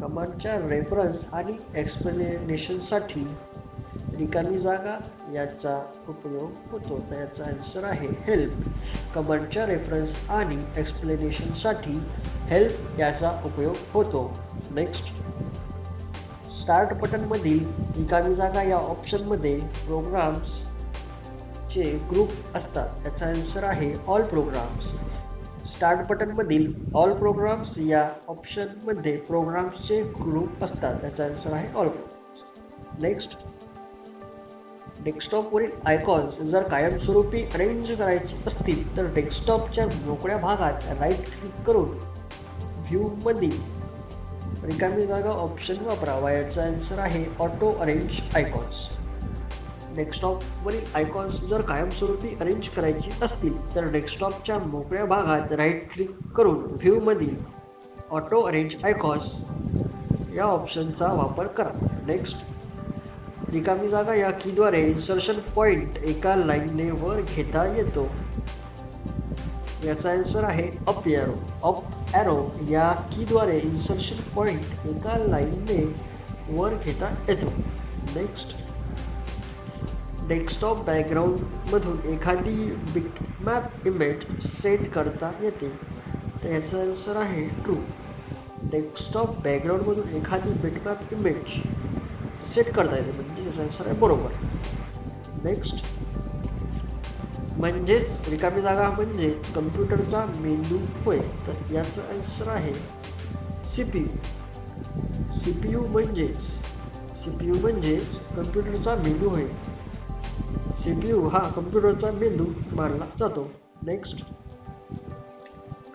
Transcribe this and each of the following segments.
कमांडच्या रेफरन्स आणि एक्सप्लेनेशनसाठी रिकामी जागा याचा उपयोग होतो. तर याचा आन्सर आहे हेल्प. कमांडच्या रेफरन्स आणि एक्सप्लेनेशनसाठी हेल्प याचा उपयोग होतो. नेक्स्ट, स्टार्ट बटनमधील रिकामी जागा या ऑप्शनमध्ये प्रोग्राम्सचे ग्रुप असतात. याचा आन्सर आहे ऑल प्रोग्राम्स. स्टार्ट बटनमधील ऑल प्रोग्राम्स या ऑप्शनमध्ये प्रोग्राम्सचे ग्रुप असतात. याचा आन्सर आहे ऑल प्रोग्राम्स. नेक्स्ट, डेस्कटॉपवरील आयकॉन्स जर कायमस्वरूपी अरेंज करायचे असतील तर डेस्कटॉपच्या मोकळ्या भागात राईट क्लिक करून व्ह्यूमधील रिकामी जागा ऑप्शन वापरावा. याचा आन्सर आहे ऑटो अरेंज आयकॉन्स. डेस्कटॉपवरील आयकॉन्स जर कायमस्वरूपी अरेंज करायची असतील तर डेस्कटॉपच्या मोकळ्या भागात राईट क्लिक करून व्ह्यूमधील ऑटो अरेंज आयकॉन्स या ऑप्शनचा वापर करा. नेक्स्ट, रिकामी जागा या कीद्वारे इन्सर्शन पॉइंट एका लाईनने वर घेता येतो. याचा आन्सर आहे अप एरो. अप एरो या कीद्वारे इन्सर्शन पॉइंट एका लाईनने वर घेता येतो. नेक्स्ट, डेस्कटॉप बॅकग्राऊंडमधून एखादी बिटमॅप इमेज सेट करता येते. तर याचा आन्सर आहे ट्रू. डेस्कटॉप बॅकग्राऊंडमधून एखादी बिटमॅप इमेज सेट करता येते म्हणजे त्याचा आन्सर आहे बरोबर. नेक्स्ट, म्हणजेच रिकामी जागा म्हणजेच कम्प्युटरचा मेंदू होय. तर याचा आन्सर आहे CPU. CPU म्हणजेच कम्प्युटरचा मेंदू होय. CPU हा कम्प्युटरचा मेंदू मानला जातो. नेक्स्ट,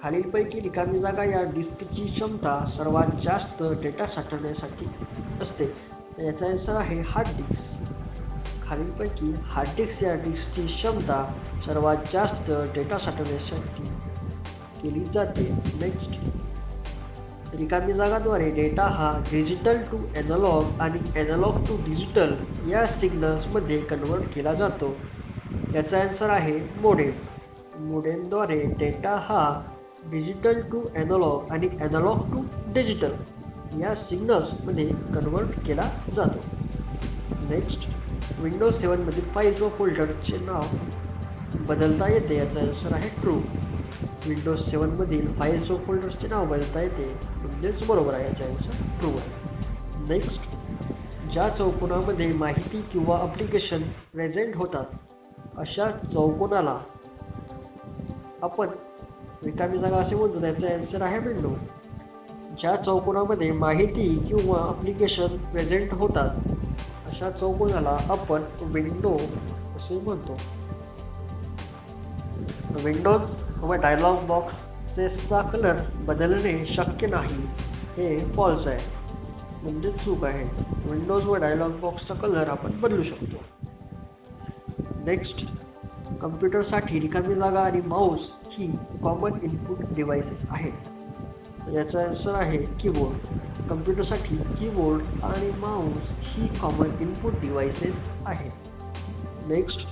खालीलपैकी रिकामी जागा या डिस्कची क्षमता सर्वात जास्त डेटा साठवण्यासाठी असते. तर याचा आन्सर आहे हार्ड डिस्क. खालीलपैकी हार्ड डिस्क या डिस्कची क्षमता सर्वात जास्त डेटा साठवण्यासाठी केली जाते. नेक्स्ट, रिकामी जागाद्वारे डेटा हा डिजिटल टू एनालॉग आणि एनालॉग टू डिजिटल या सिग्नल्समध्ये कन्वर्ट केला जातो. याचा आन्सर आहे मोडेम. मोडेमद्वारे डेटा हा डिजिटल टू एनालॉग आणि एनालॉग टू डिजिटल या सिग्नल्समध्ये कन्वर्ट केला जातो. नेक्स्ट, विंडोज 7 मधील फाईल्स व फोल्डरचे नाव बदलता येते. याचा आन्सर आहे ट्रू. विंडोज 7 मधील फाईल्स व फोल्डर्सचे नाव बदलता येते म्हणजेच बरोबर आहे. याचा आन्सर ट्रू आहे. नेक्स्ट, ज्या चौकोनामध्ये माहिती किंवा ॲप्लिकेशन प्रेझेंट होतात अशा चौकोनाला आपण रिकामी जागा असे म्हणतो. त्याचा आन्सर आहे विंडो. ज्या चौकोनामध्ये माहिती किंवा ॲप्लिकेशन प्रेझेंट होतात अशा चौकोनाला आपण विंडो असे म्हणतो. विंडोज व डायलॉग बॉक्सेसचा कलर बदलणे शक्य नाही हे फॉल्स आहे म्हणजे चूक आहे. विंडोज व डायलॉग बॉक्सचा कलर आपण बदलू शकतो. नेक्स्ट, कम्प्युटरसाठी रिकामी जागा आणि माऊस ही कॉमन इनपुट डिव्हाइसेस आहेत. याचा आन्सर आहे कीबोर्ड. कम्प्युटरसाठी कीबोर्ड आणि माऊस ही कॉमन इनपुट डिव्हाइसेस आहेत. नेक्स्ट,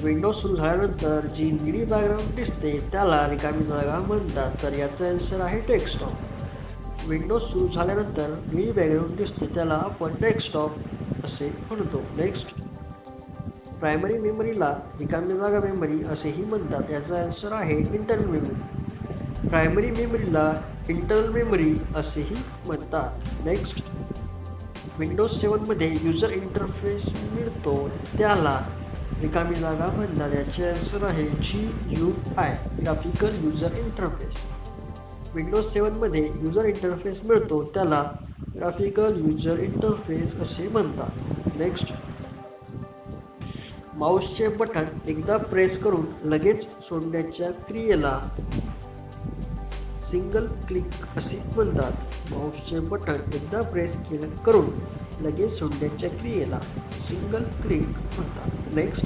विंडोज सुरू झाल्यानंतर जी निळी बॅकग्राऊंड दिसते त्याला रिकामी जागा म्हणतात. तर याचा आन्सर आहे डेस्कटॉप. विंडोज सुरू झाल्यानंतर निळी बॅकग्राऊंड दिसते त्याला आपण डेस्कटॉप असे म्हणतो. नेक्स्ट, प्रायमरी मेमरीला रिकामी जागा मेमरी असेही म्हणतात. याचा आन्सर आहे इंटरनल मेमरी. प्रायमरी मेमरीला इंटरनल मेमरी असेही म्हणतात. नेक्स्ट, विंडोज 7 मध्ये युजर इंटरफेस मिळतो त्याला रिकामी जागा म्हणतात. याचे आन्सर आहे GUI, graphical user interface. Windows 7 मध्ये युजर इंटरफेस मिळतो त्याला ग्राफिकल युजर इंटरफेस असे म्हणतात. नेक्स्ट, माऊसचे बटन एकदा प्रेस करून लगेच सोडण्याच्या क्रियेला सिंगल क्लिक असे म्हणतात. माऊसचे बटन एकदा प्रेस करून लगेच सोडण्याच्या क्रियेला सिंगल क्लिक म्हणतात. नेक्स्ट,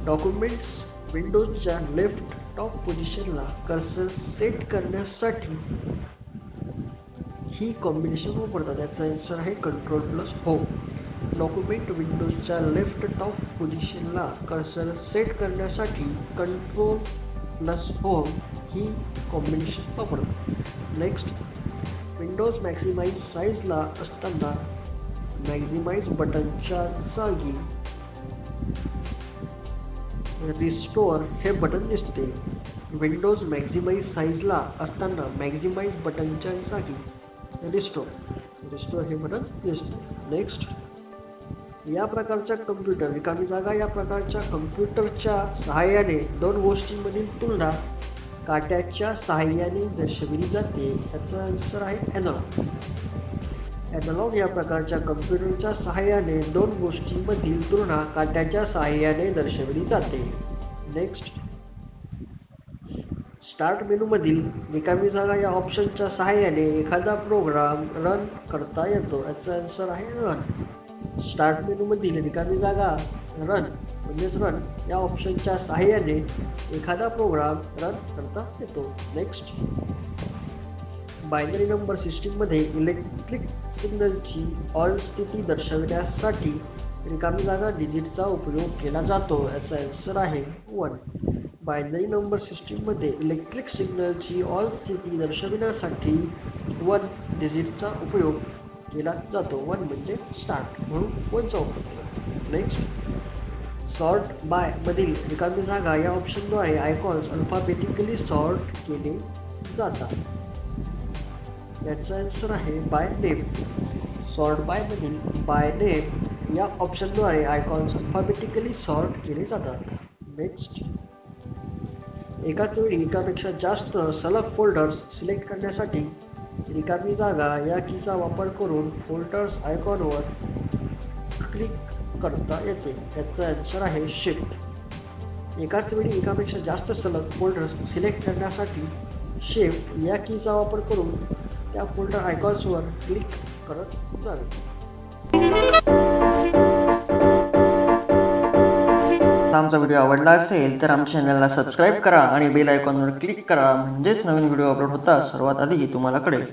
डॉक्युमेंट्स विंडोजच्या लेफ्ट टॉप पोझिशनला कर्सर सेट करण्यासाठी ही कॉम्बिनेशन वापरतात. याचा आन्सर आहे Ctrl+Home. डॉक्युमेंट विंडोजच्या लेफ्ट टॉप पोझिशनला कर्सर सेट करण्यासाठी Ctrl+Home ही कॉम्बिनेशन वापरतो. नेक्स्ट, विंडोज मॅक्सिमाइज साईजला असताना मॅक्झिमाइज बटनच्या जागी रिस्टोअर हे बटन दिसते. विंडोज मॅक्झिमाइज साईजला असताना मॅक्झिमाइज बटनच्या जागी रिस्टोअर हे बटन दिसते. नेक्स्ट, या प्रकारच्या कम्प्युटर रिकामी जागा या प्रकारच्या कम्प्युटरच्या सहाय्याने दोन गोष्टींमधील तुलना काट्याच्या सहाय्याने दर्शविली जाते. याचा आन्सर आहे ॲनालॉग. ॲनालॉग या प्रकारच्या कम्प्युटरच्या सहाय्याने दोन गोष्टींमधील तुलना काट्याच्या सहाय्याने दर्शविली जाते. नेक्स्ट, स्टार्ट मेनूमधील रिकामी जागा या ऑप्शनच्या सहाय्याने एखादा प्रोग्राम रन करता येतो. याचा आन्सर आहे रन. स्टार्ट मेनूमधील रिकामी जागा रन या ऑप्शनच्या सहाय्याने एखादा प्रोग्राम रन करता येतो. नेक्स्ट, बायनरी नंबर सिस्टीममध्ये इलेक्ट्रिक सिग्नलची ऑल स्थिती दर्शविण्यासाठी रिकामी जागा डिजिटचा उपयोग केला जातो. याचा आन्सर आहे 1. बायनरी नंबर सिस्टीममध्ये इलेक्ट्रिक सिग्नलची ऑल स्थिती दर्शविण्यासाठी 1 डिजिटचा उपयोग केला जातो. 1 म्हणजे स्टार्ट, म्हणून 1चा उपयोग केला. नेक्स्ट, सॉर्ट बाय मधील रिकामी जागा या ऑप्शनद्वारे आयकॉन्स अल्फाबेटिकली सॉर्ट केले जातात. याचा आन्सर आहे बाय नेम. सॉर्ट बाय मधील बाय नेम या ऑप्शनद्वारे आयकॉन्स अल्फाबेटिकली सॉर्ट केले जातात. नेक्स्ट, एकाच वेळी एकापेक्षा जास्त सलग फोल्डर्स सिलेक्ट करण्यासाठी रिकामी जागा या कीचा वापर करून फोल्डर्स आयकॉनवर क्लिक करता येते. याचा आन्सर आहे शिफ्ट. एकाच वेळी एकापेक्षा जास्त सलग फोल्डर्स सिलेक्ट करण्यासाठी शिफ्ट या कीचा वापर करून त्या फोल्डर आयकॉन्सवर क्लिक करत जावे. आमचा व्हिडिओ आवडला असेल तर आमच्या चॅनलला सबस्क्राईब करा आणि बेल आयकॉनवर क्लिक करा, म्हणजेच नवीन व्हिडिओ अपलोड होता सर्वात आधी तुम्हाला कळेल.